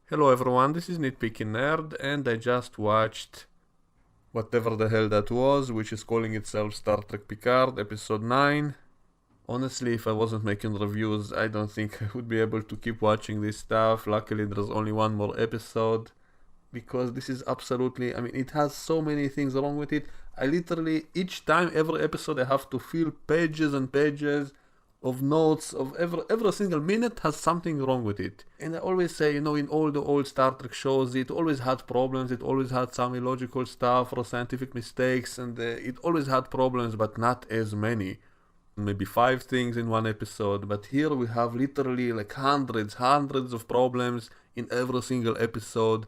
Hello everyone, this is Nitpicking Nerd, and I just watched whatever the hell that was, which is calling itself Star Trek Picard, Episode 9. Honestly, if I wasn't making reviews, I don't think I would be able to keep watching this stuff. Luckily, there's only one more episode, because this is absolutely, it has so many things wrong with it. I literally, each time, every episode, I have to fill pages and pages of notes of every single minute has something wrong with it. And I always say, in all the old Star Trek shows, it always had problems, it always had some illogical stuff or scientific mistakes, and it always had problems, but not as many. Maybe 5 things in one episode, but here we have literally like hundreds of problems in every single episode.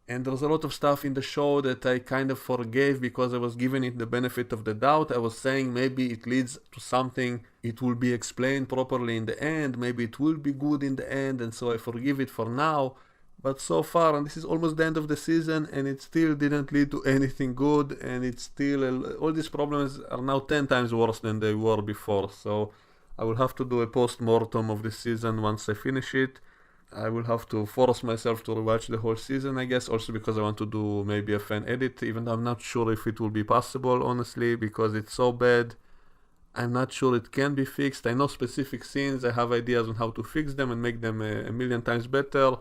And there's a lot of stuff in the show that I kind of forgave because I was giving it the benefit of the doubt. I was saying maybe it leads to something, it will be explained properly in the end, maybe it will be good in the end, and so I forgive it for now. But so far, and this is almost the end of the season, and it still didn't lead to anything good, and it's still, all these problems are now 10 times worse than they were before. So I will have to do a post-mortem of this season once I finish it. I will have to force myself to rewatch the whole season, I guess, also because I want to do maybe a fan edit, even though I'm not sure if it will be possible, honestly, because it's so bad. I'm not sure it can be fixed. I know specific scenes, I have ideas on how to fix them and make them a million times better,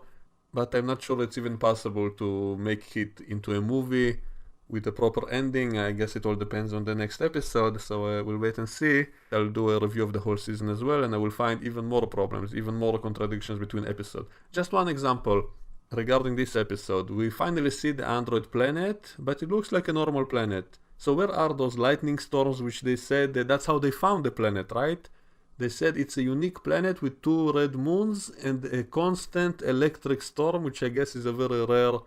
but I'm not sure it's even possible to make it into a movie with a proper ending. I guess it all depends on the next episode, so we'll wait and see. I'll do a review of the whole season as well, and I will find even more problems, even more contradictions between episodes. Just one example regarding this episode. We finally see the android planet, but it looks like a normal planet. So where are those lightning storms which they said that's how they found the planet, right? They said it's a unique planet with 2 red moons and a constant electric storm, which I guess is a very rare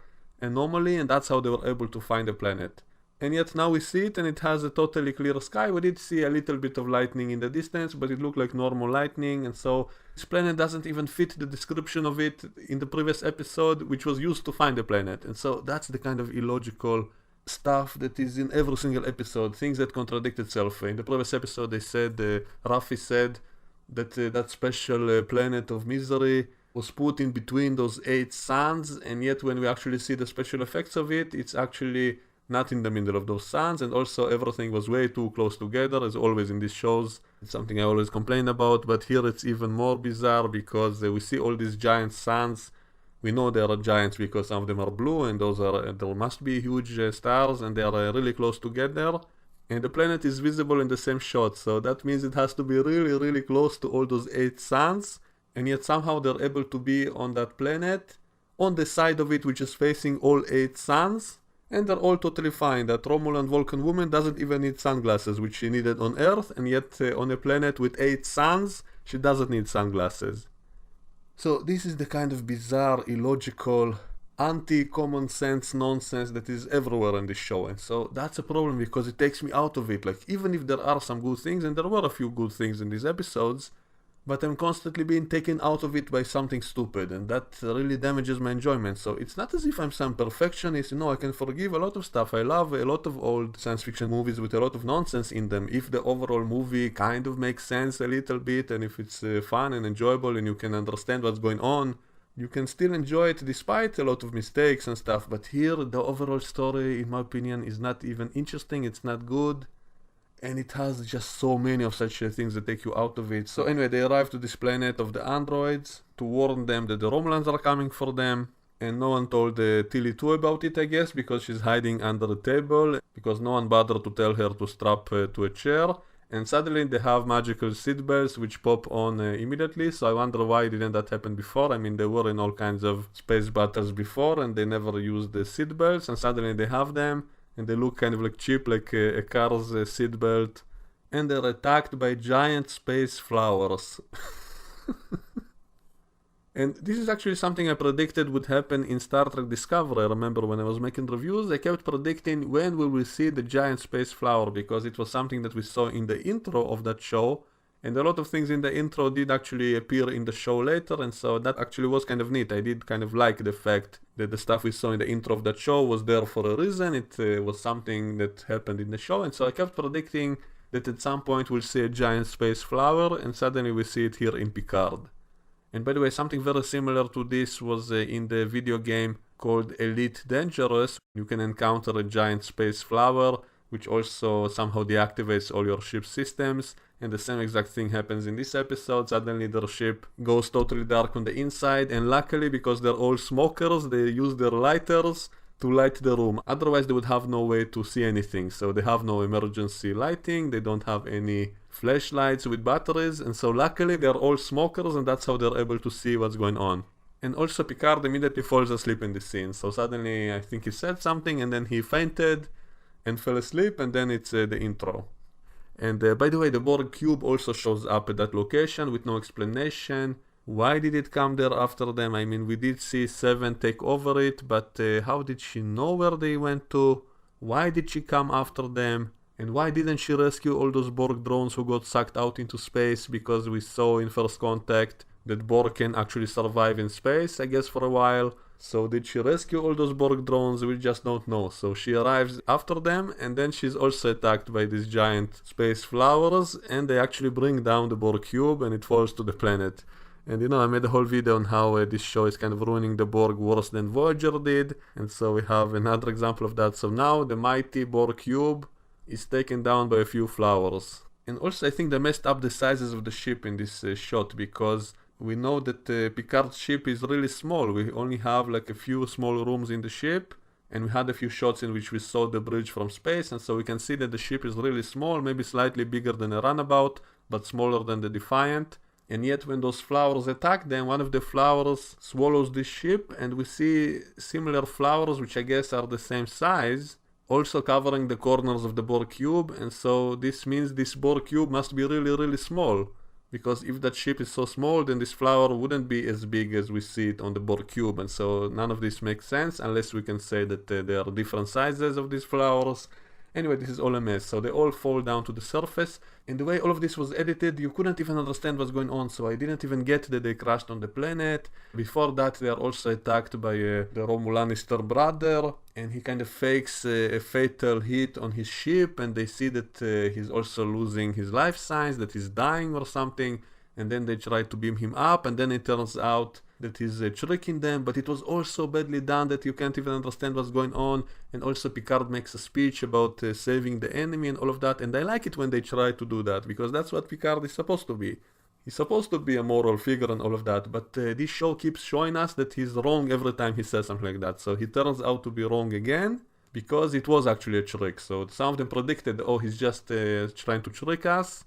anomaly, and that's how they were able to find the planet. And yet now we see it and it has a totally clear sky. We did see a little bit of lightning in the distance, but it looked like normal lightning, and so this planet doesn't even fit the description of it in the previous episode, which was used to find the planet. And so that's the kind of illogical stuff that is in every single episode, things that contradict itself. In the previous episode they said, Raffi said that that special planet of misery was put in between those 8 suns, and yet when we actually see the special effects of it, it's actually not in the middle of those suns, and also everything was way too close together, as always in these shows. It's something I always complain about, but here it's even more bizarre because we see all these giant suns. We know they are giants because some of them are blue, and those are there must be huge stars, and they are really close together. And the planet is visible in the same shot, so that means it has to be really close to all those 8 suns. And yet somehow they're able to be on that planet, on the side of it which is facing all 8 suns, and they're all totally fine. That Romulan Vulcan woman doesn't even need sunglasses, which she needed on Earth, and yet on a planet with 8 suns, she doesn't need sunglasses. So this is the kind of bizarre, illogical, anti-common sense nonsense that is everywhere in this show, and so that's a problem because it takes me out of it. Like, even if there are some good things, and there were a few good things in these episodes, but I'm constantly being taken out of it by something stupid, and that really damages my enjoyment. So it's not as if I'm some perfectionist, I can forgive a lot of stuff. I love a lot of old science fiction movies with a lot of nonsense in them, if the overall movie kind of makes sense a little bit, and if it's fun and enjoyable and you can understand what's going on, you can still enjoy it despite a lot of mistakes and stuff. But here, the overall story, in my opinion, is not even interesting, it's not good. And it has just so many of such things that take you out of it. So anyway, they arrive to this planet of the androids to warn them that the Romulans are coming for them. And no one told Tilly 2 about it, I guess, because she's hiding under the table, because no one bothered to tell her to strap to a chair. And suddenly they have magical seatbelts which pop on immediately, so I wonder why didn't that happen before. They were in all kinds of space battles before and they never used the seatbelts, and suddenly they have them. And they look kind of like cheap, like a car's seatbelt. And they're attacked by giant space flowers. And this is actually something I predicted would happen in Star Trek Discovery. I remember when I was making reviews, I kept predicting when will we see the giant space flower, because it was something that we saw in the intro of that show. And a lot of things in the intro did actually appear in the show later, and so that actually was kind of neat. I did kind of like the fact that the stuff we saw in the intro of that show was there for a reason. It was something that happened in the show, and so I kept predicting that at some point we'll see a giant space flower, and suddenly we see it here in Picard. And by the way, something very similar to this was in the video game called Elite Dangerous. You can encounter a giant space flower, which also somehow deactivates all your ship's systems. And the same exact thing happens in this episode. Suddenly their ship goes totally dark on the inside, and luckily, because they're all smokers, they use their lighters to light the room. Otherwise they would have no way to see anything. So they have no emergency lighting, they don't have any flashlights with batteries, and so luckily they're all smokers, and that's how they're able to see what's going on. And also Picard immediately falls asleep in this scene. So suddenly I think he said something, and then he fainted and fell asleep, and then it's the intro. And by the way, the Borg cube also shows up at that location with no explanation. Why did it come there after them? I mean, we did see Seven take over it, but how did she know where they went to? Why did she come after them? And why didn't she rescue all those Borg drones who got sucked out into space? Because we saw in First Contact that Borg can actually survive in space, I guess, for a while. So did she rescue all those Borg drones? We just don't know. So she arrives after them, and then she's also attacked by these giant space flowers, and they actually bring down the Borg cube, and it falls to the planet. And you know, I made a whole video on how this show is kind of ruining the Borg worse than Voyager did, and so we have another example of that. So now the mighty Borg cube is taken down by a few flowers. And also I think they messed up the sizes of the ship in this shot, because we know that Picard's ship is really small. We only have like a few small rooms in the ship, and we had a few shots in which we saw the bridge from space, and so we can see that the ship is really small, maybe slightly bigger than a runabout, but smaller than the Defiant. And yet when those flowers attack them, one of the flowers swallows the ship, and we see similar flowers, which I guess are the same size, also covering the corners of the Borg cube. And so this means this Borg cube must be really, really small, because if that ship is so small, then this flower wouldn't be as big as we see it on the Borg cube. And so none of this makes sense unless we can say that there are different sizes of these flowers. Anyway, this is all a mess. So they all fall down to the surface, and the way all of this was edited, you couldn't even understand what's going on. So I didn't even get that they crashed on the planet. Before that, they are also attacked by the Romulanister brother, and he kind of fakes a fatal hit on his ship, and they see that he's also losing his life signs, that he's dying or something. And then they try to beam him up, and then it turns out that he's tricking them, but it was all so badly done that you can't even understand what's going on. And also Picard makes a speech about saving the enemy and all of that, and I like it when they try to do that, because that's what Picard is supposed to be. He's supposed to be a moral figure and all of that, but this show keeps showing us that he's wrong every time he says something like that. So he turns out to be wrong again, because it was actually a trick. So some of them predicted, oh, he's just trying to trick us.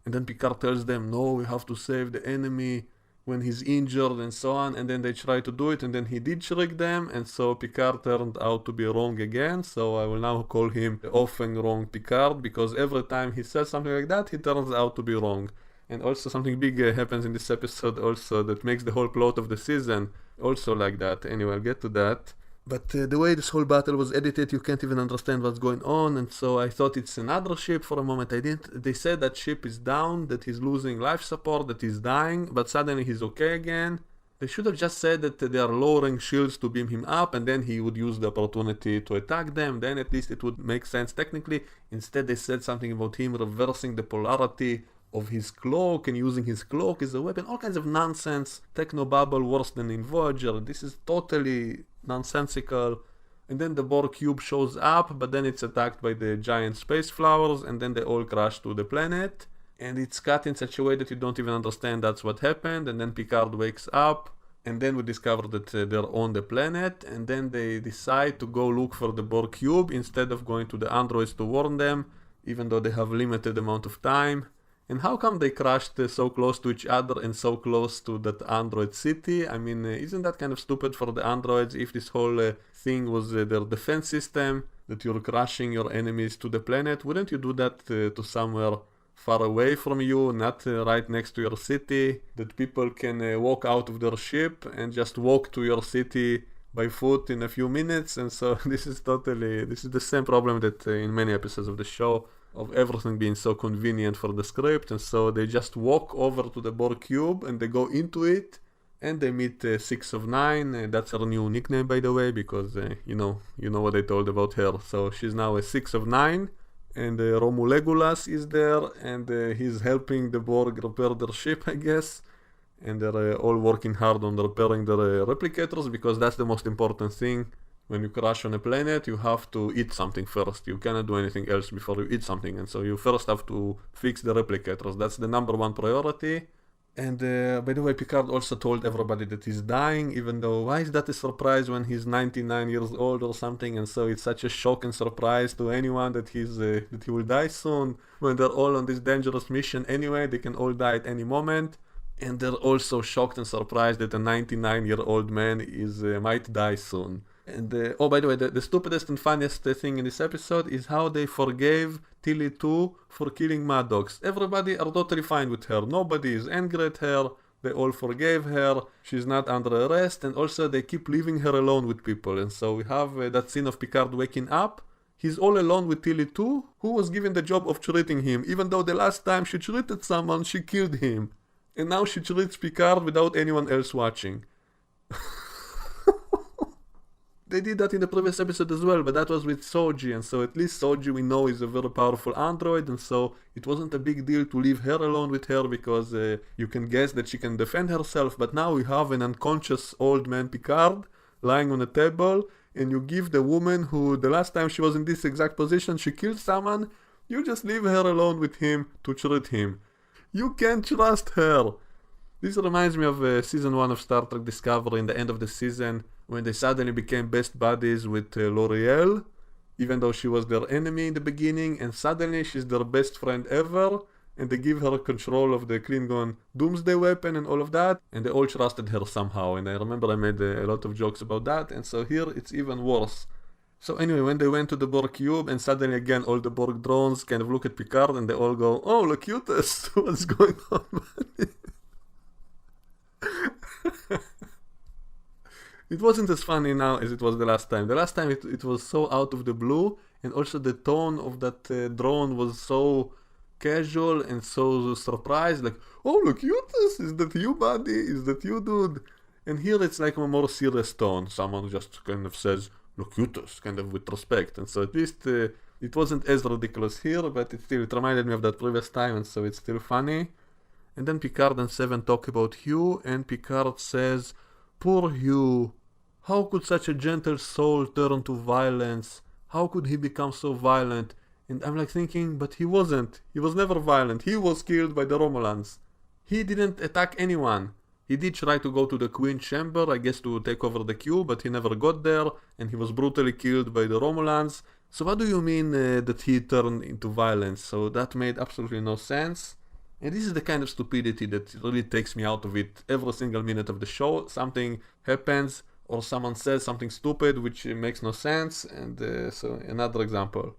And then Picard tells them, no, we have to save the enemy when he's injured and so on. And then they try to do it, and then he did trick them. And so Picard turned out to be wrong again. So I will now call him the often wrong Picard, because every time he says something like that, he turns out to be wrong. And also something big happens in this episode also that makes the whole plot of the season also like that. Anyway, I'll get to that. But the way this whole battle was edited, you can't even understand what's going on, and so I thought it's another ship for a moment. They said that ship is down, that he's losing life support, that he's dying, but suddenly he's okay again. They should have just said that they are lowering shields to beam him up, and then he would use the opportunity to attack them. Then at least it would make sense technically. Instead they said something about him reversing the polarity of his cloak and using his cloak as a weapon. All kinds of nonsense. Technobabble worse than in Voyager. This is totally nonsensical. And then the Borg cube shows up, but then it's attacked by the giant space flowers, and then they all crash to the planet. And it's cut in such a way that you don't even understand that's what happened. And then Picard wakes up, and then we discover that they're on the planet, and then they decide to go look for the Borg cube instead of going to the androids to warn them, even though they have limited amount of time. And how come they crashed so close to each other and so close to that android city? I mean, isn't that kind of stupid for the androids if this whole thing was their defense system, that you're crashing your enemies to the planet? Wouldn't you do that to somewhere far away from you, not right next to your city, that people can walk out of their ship and just walk to your city by foot in a few minutes? And so this is the same problem that in many episodes of the show, of everything being so convenient for the script. And so they just walk over to the Borg cube and they go into it, and they meet 6 of 9. That's her new nickname, by the way, because you know what I told about her. So she's now a 6 of 9, and Romulegulas is there, and he's helping the Borg repair their ship, I guess. and they're all working hard on repairing their replicators, because that's the most important thing. When you crash on a planet, you have to eat something first. You cannot do anything else before you eat something, and so you first have to fix the replicators. That's the number one priority. And by the way, Picard also told everybody that he's dying, even though why is that a surprise when he's 99 years old or something? And so it's such a shock and surprise to anyone that that he will die soon, when they're all on this dangerous mission anyway. They can all die at any moment, and they're also shocked and surprised that a 99-year-old man might die soon. And oh, by the way, the stupidest and funniest thing in this episode is how they forgave Tilly 2 for killing Mad Dogs. Everybody are totally fine with her. Nobody is angry at her. They all forgave her. She's not under arrest, and also they keep leaving her alone with people. And so we have that scene of Picard waking up. He's all alone with Tilly 2, who was given the job of treating him, even though the last time she treated someone, she killed him. And now she treats Picard without anyone else watching. They did that in the previous episode as well, but that was with Soji, and so at least Soji we know is a very powerful android, and so it wasn't a big deal to leave her alone with her, because you can guess that she can defend herself. But now we have an unconscious old man Picard lying on a table, and you give the woman who the last time she was in this exact position, she killed someone, you just leave her alone with him to treat him. You can't trust her. This reminds me of season 1 of Star Trek Discovery in the end of the season, when they suddenly became best buddies with L'Oreal, even though she was their enemy in the beginning, and suddenly she's their best friend ever, and they give her control of the Klingon doomsday weapon and all of that, and they all trusted her somehow. And I remember I made a lot of jokes about that, and so here it's even worse. So anyway, when they went to the Borg cube, and suddenly again all the Borg drones kind of look at Picard, and they all go, "Oh, Locutus, what's going on, buddy?" It wasn't as funny now as it was the last time. The last time it was so out of the blue, and also the tone of that drone was so casual and so surprised, like, "Oh, Locutus, is that you, buddy? Is that you, dude?" And here it's like a more serious tone. Someone just kind of says, "Locutus," kind of with respect. And so at least it wasn't as ridiculous here, but it reminded me of that previous time, and so it's still funny. And then Picard and Seven talk about Hugh, and Picard says, "Poor Hugh, how could such a gentle soul turn to violence? How could he become so violent?" And I'm like thinking, but he wasn't. He was never violent. He was killed by the Romulans. He didn't attack anyone. He did try to go to the Queen chamber, I guess, to take over the cube, but he never got there, and he was brutally killed by the Romulans. So what do you mean that he turned into violence? So that made absolutely no sense. And this is the kind of stupidity that really takes me out of it every single minute of the show. Something happens, or someone says something stupid which makes no sense. And so another example.